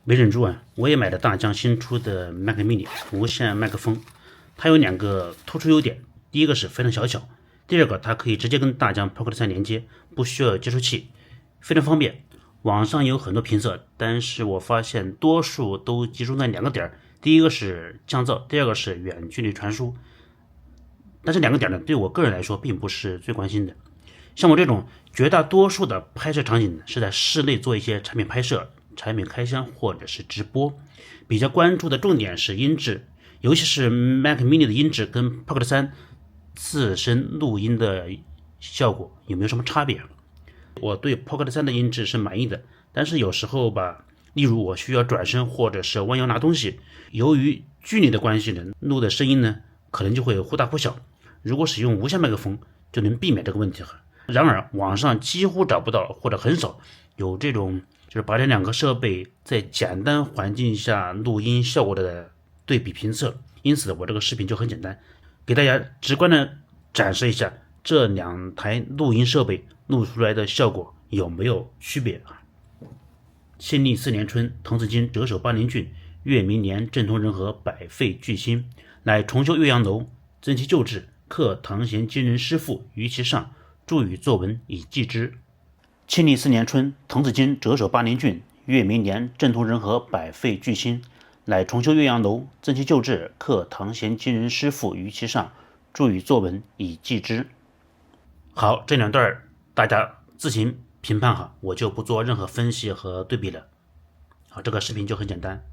没忍住啊，我也买了大疆新出的 Mac mini 无线麦克风，它有两个突出优点，第一个是非常小巧，第二个它可以直接跟大疆 Pocket 3连接，不需要接收器，非常方便。网上有很多评测，但是我发现多数都集中在两个点，第一个是降噪，第二个是远距离传输。但是两个点呢，对我个人来说并不是最关心的。像我这种绝大多数的拍摄场景是在室内做一些产品拍摄、产品开箱或者是直播，比较关注的重点是音质，尤其是 Mac mini 的音质跟 Pocket 3自身录音的效果有没有什么差别。我对 Pocket 3的音质是满意的，但是有时候吧，例如我需要转身或者是弯腰拿东西，由于距离的关系呢，录的声音呢可能就会忽大忽小。如果使用无线麦克风，就能避免这个问题。然而，网上几乎找不到或者很少有这种就是把这两个设备在简单环境下录音效果的对比评测。因此，我这个视频就很简单，给大家直观的展示一下这两台录音设备录出来的效果有没有区别。庆历4年春，滕子京谪守巴陵郡，越明年，政通人和，百废具兴，乃重修岳阳楼，增其旧制，刻唐贤今人诗赋于其上，注语作文以记之。庆历4年春，滕子京谪守巴陵郡，越明年，政通人和，百废具兴，乃重修岳阳楼，增其旧制，刻唐贤今人诗赋于其上，注语作文以记之。好，这两段大家自行评判哈，我就不做任何分析和对比了。好，这个视频就很简单。